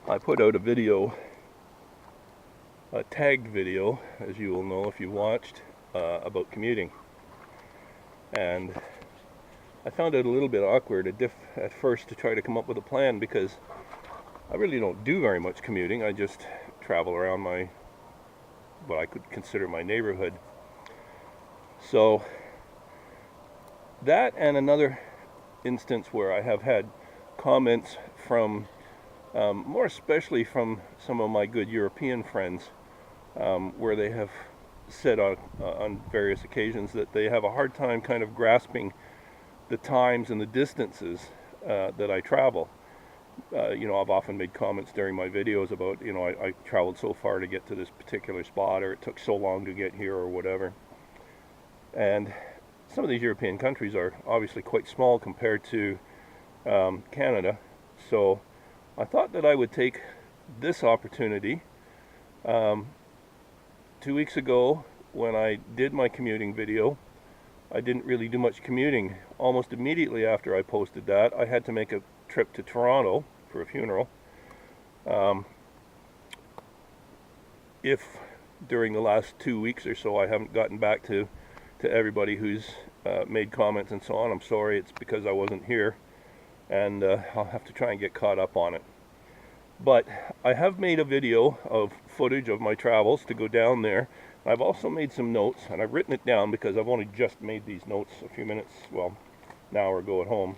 I put out a video, a tagged video, as you will know if you watched, about commuting. And I found it a little bit awkward at first to try to come up with a plan, because I really don't do very much commuting. I just travel around what I could consider my neighborhood. So that, and another instance where I have had comments from, more especially from some of my good European friends, where they have said on various occasions that they have a hard time kind of grasping the times and the distances that I travel. I've often made comments during my videos about, I traveled so far to get to this particular spot, or it took so long to get here, or whatever. And some of these European countries are obviously quite small compared to Canada. So I thought that I would take this opportunity. 2 weeks ago, when I did my commuting video, I didn't really do much commuting. Almost immediately after I posted that, I had to make a trip to Toronto for a funeral. If during the last 2 weeks or so I haven't gotten back to everybody who's made comments and so on, I'm sorry. It's because I wasn't here, and I'll have to try and get caught up on it. But I have made a video of footage of my travels to go down there. I've also made some notes, and I've written it down because I've only just made these notes a few minutes, well, an hour ago at home,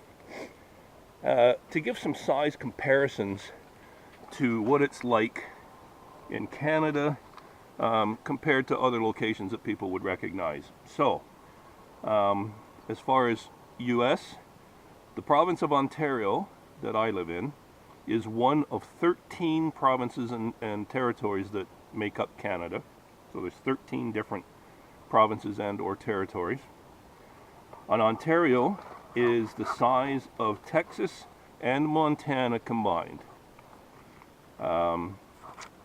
to give some size comparisons to what it's like in Canada compared to other locations that people would recognize. So, as far as US, the province of Ontario that I live in is one of 13 provinces and territories that make up Canada. So there's 13 different provinces and or territories. And Ontario is the size of Texas and Montana combined.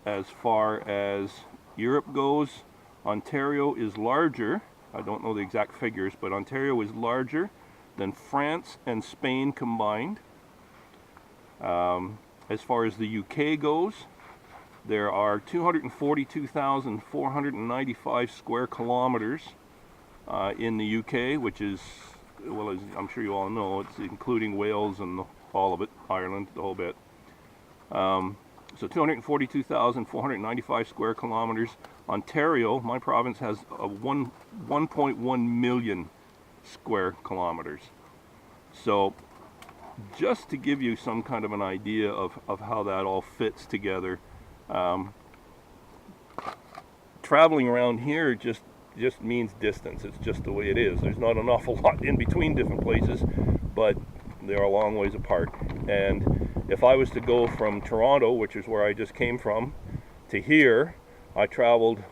As far as Europe goes, Ontario is larger. I don't know the exact figures, but Ontario is larger than France and Spain combined. As far as the UK goes, there are 242,495 square kilometers in the UK, which is, well, as I'm sure you all know, it's including Wales and all of it, Ireland, the whole bit. So 242,495 square kilometers. Ontario, my province, has 1.1 million square kilometers. So just to give you some kind of an idea of how that all fits together, traveling around here just means distance. It's just the way it is. There's not an awful lot in between different places, but they're a long ways apart. And if I was to go from Toronto, which is where I just came from, to here, I traveled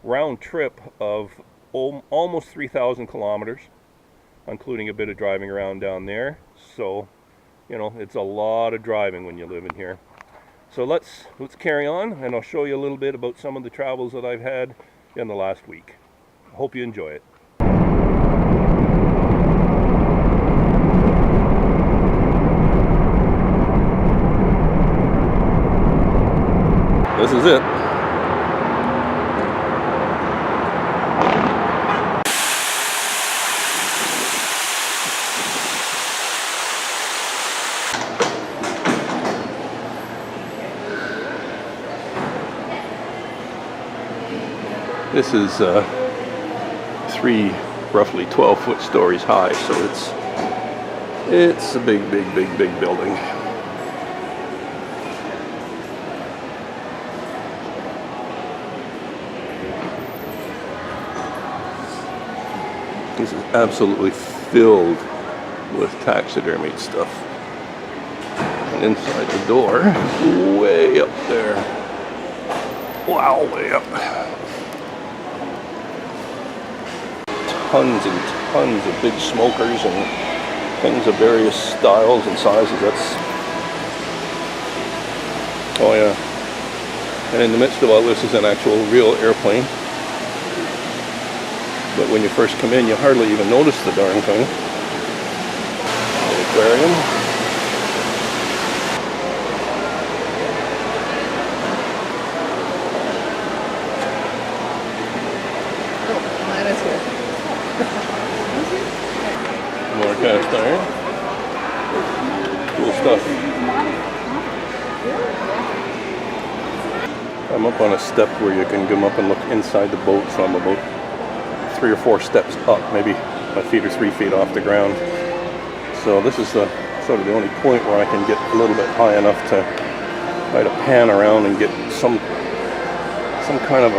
round trip of almost 3,000 kilometers, including a bit of driving around down there. So, it's a lot of driving when you live in here. So let's carry on, and I'll show you a little bit about some of the travels that I've had in the last week. I hope you enjoy it. This is it. This is 3 roughly 12-foot stories high, so it's a big building. This is absolutely filled with taxidermied stuff. And inside the door, way up there. Wow, way up. Tons and tons of big smokers and things of various styles and sizes. Oh yeah. And in the midst of all this is an actual real airplane. But when you first come in, you hardly even notice the darn thing. The aquarium. I'm up on a step where you can come up and look inside the boat, so I'm about 3 or 4 steps up, maybe my feet are 3 feet off the ground. So this is the sort of the only point where I can get a little bit high enough to try to pan around and get some kind of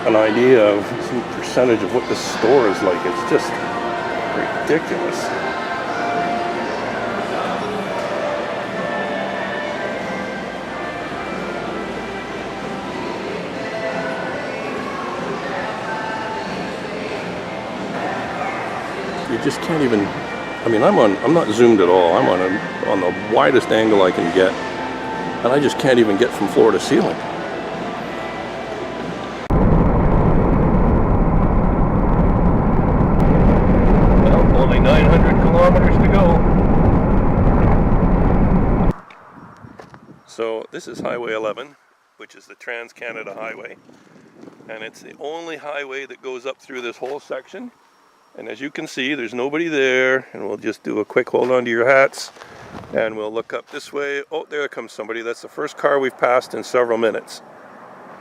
an idea of some percentage of what this store is like. It's just ridiculous. You just can't even, I mean, I'm not zoomed at all. I'm on the widest angle I can get, and I just can't even get from floor to ceiling. Well, only 900 kilometers to go. So this is Highway 11, which is the Trans-Canada Highway, and it's the only highway that goes up through this whole section. And as you can see, there's nobody there, and we'll just do a quick hold on to your hats, and we'll look up this way. Oh, there comes somebody. That's the first car we've passed in several minutes.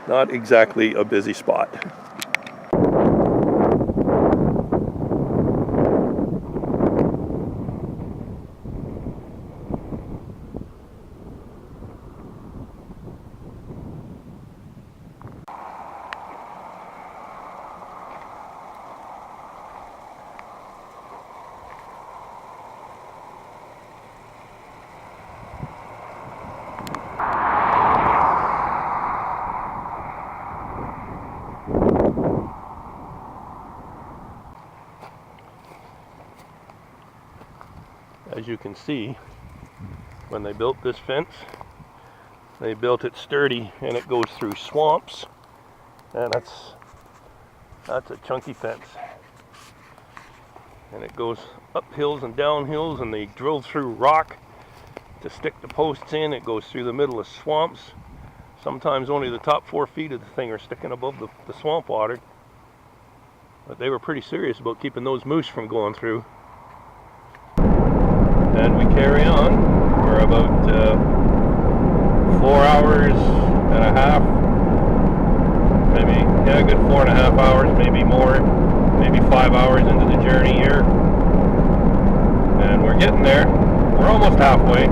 Not exactly a busy spot. As you can see, when they built this fence, they built it sturdy, and it goes through swamps, and that's a chunky fence. And it goes up hills and down hills, and they drill through rock to stick the posts in. It goes through the middle of swamps. Sometimes only the top 4 feet of the thing are sticking above the swamp water. But they were pretty serious about keeping those moose from going through. And we carry on. We're about 4 hours and a half, maybe, yeah, a good 4.5 hours, maybe more, maybe 5 hours into the journey here. And we're getting there. We're almost halfway.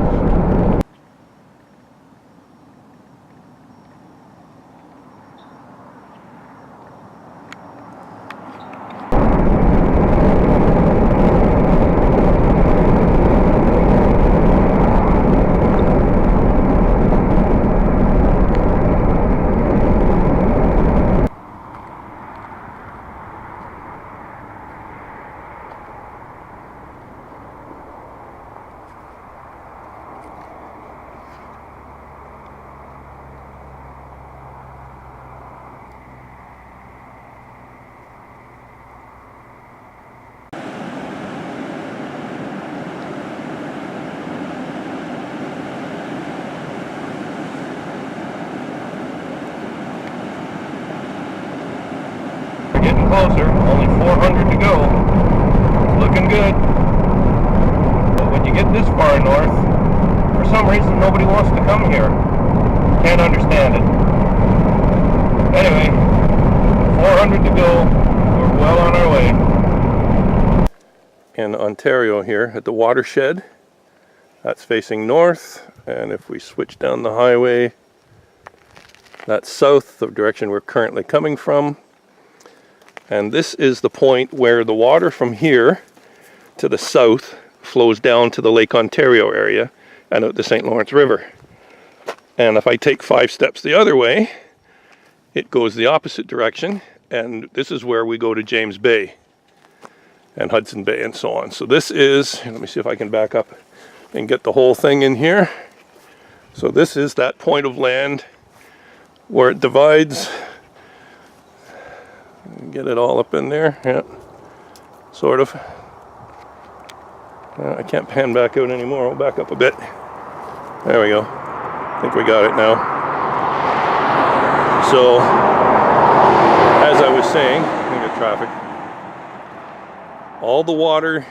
Closer, only 400 to go. It's looking good. But when you get this far north, for some reason nobody wants to come here. Can't understand it. Anyway, 400 to go. We're well on our way. In Ontario here at the watershed, that's facing north, and if we switch down the highway, that's south, the direction we're currently coming from. And this is the point where the water from here to the south flows down to the Lake Ontario area and out the St. Lawrence River. And if I take 5 steps the other way, it goes the opposite direction, and this is where we go to James Bay and Hudson Bay and so on. So this is, let me see if I can back up and get the whole thing in here. So this is that point of land where it divides. Get it all up in there, yeah, sort of. I can't pan back out anymore. I'll back up a bit. There we go. I think we got it now. So, as I was saying, we got traffic. All the water,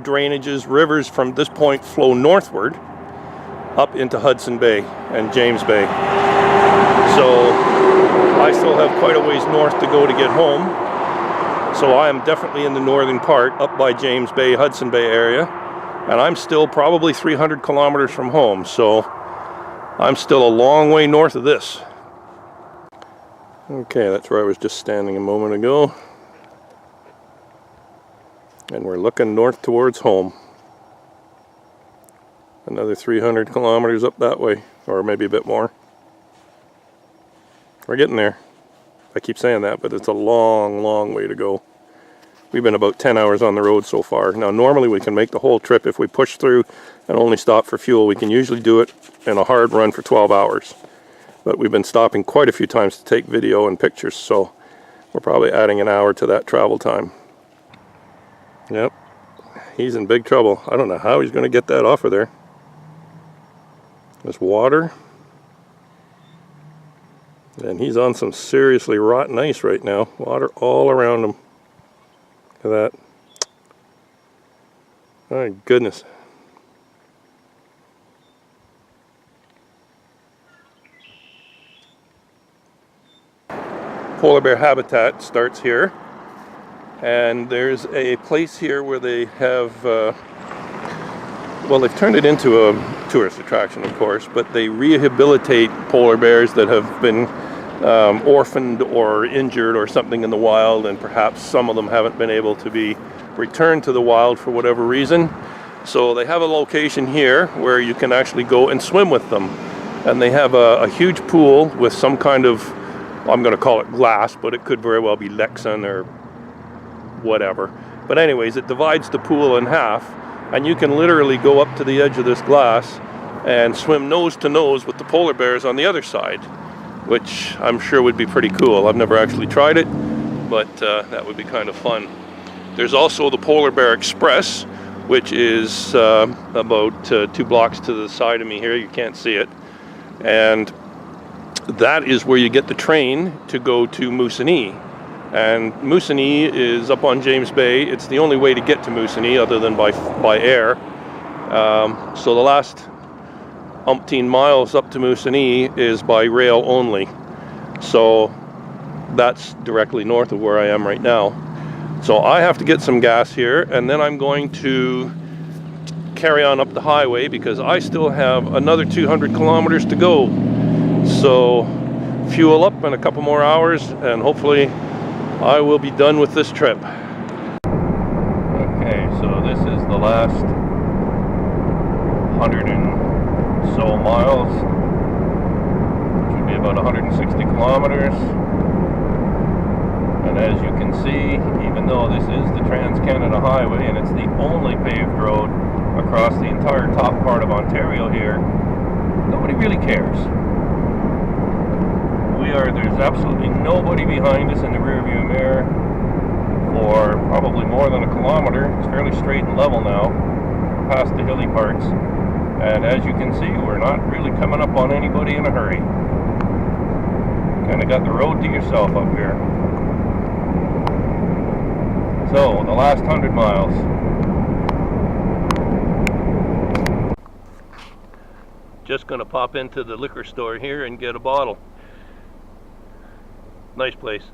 drainages, rivers from this point flow northward, up into Hudson Bay and James Bay. So I still have quite a ways north to go to get home. So I am definitely in the northern part, up by James Bay, Hudson Bay area. And I'm still probably 300 kilometers from home. So I'm still a long way north of this. Okay, that's where I was just standing a moment ago. And we're looking north towards home. Another 300 kilometers up that way, or maybe a bit more. We're getting there. I keep saying that, but it's a long, long way to go. We've been about 10 hours on the road so far. Now, normally we can make the whole trip if we push through and only stop for fuel. We can usually do it in a hard run for 12 hours. But we've been stopping quite a few times to take video and pictures, so we're probably adding an hour to that travel time. Yep, he's in big trouble. I don't know how he's going to get that off of there. There's water. And he's on some seriously rotten ice right now. Water all around him. Look at that. My goodness. Polar bear habitat starts here. And there's a place here where they have, well, they've turned it into a tourist attraction, of course, but they rehabilitate polar bears that have been orphaned or injured or something in the wild, and perhaps some of them haven't been able to be returned to the wild for whatever reason. So they have a location here where you can actually go and swim with them. And they have a huge pool with some kind of, I'm going to call it glass, but it could very well be Lexan or whatever. But anyways, it divides the pool in half, and you can literally go up to the edge of this glass and swim nose to nose with the polar bears on the other side, which I'm sure would be pretty cool. I've never actually tried it, but that would be kind of fun. There's also the Polar Bear Express, which is about 2 blocks to the side of me here. You can't see it. And that is where you get the train to go to Moosonee. And Moosonee is up on James Bay. It's the only way to get to Moosonee other than by air. So the last umpteen miles up to Moosonee is by rail only. So that's directly north of where I am right now. So I have to get some gas here, and then I'm going to carry on up the highway because I still have another 200 kilometers to go. So fuel up in a couple more hours, and hopefully I will be done with this trip. Okay, so this is the last 100 and so miles, which would be about 160 kilometers. And as you can see, even though this is the Trans-Canada Highway and it's the only paved road across the entire top part of Ontario here, nobody really cares. There's absolutely nobody behind us in the rearview mirror for probably more than a kilometer. It's fairly straight and level now, past the hilly parts. And as you can see, we're not really coming up on anybody in a hurry. Kind of got the road to yourself up here. So, the last 100 miles. Just gonna pop into the liquor store here and get a bottle. Nice place.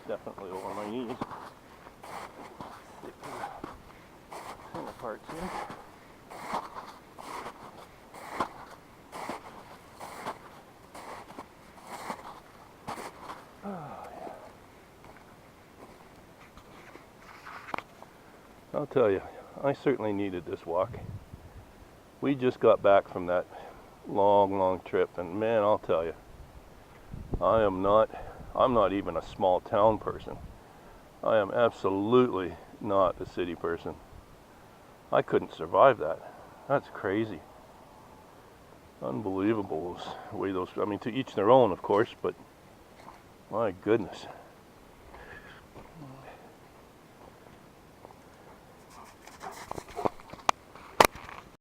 Definitely over my knees. Kind of parts here. Oh, yeah. I'll tell you, I certainly needed this walk. We just got back from that long trip, and man, I'll tell you, I'm not even a small town person. I am absolutely not a city person. I couldn't survive that. That's crazy. Unbelievable, I mean, to each their own, of course, but my goodness.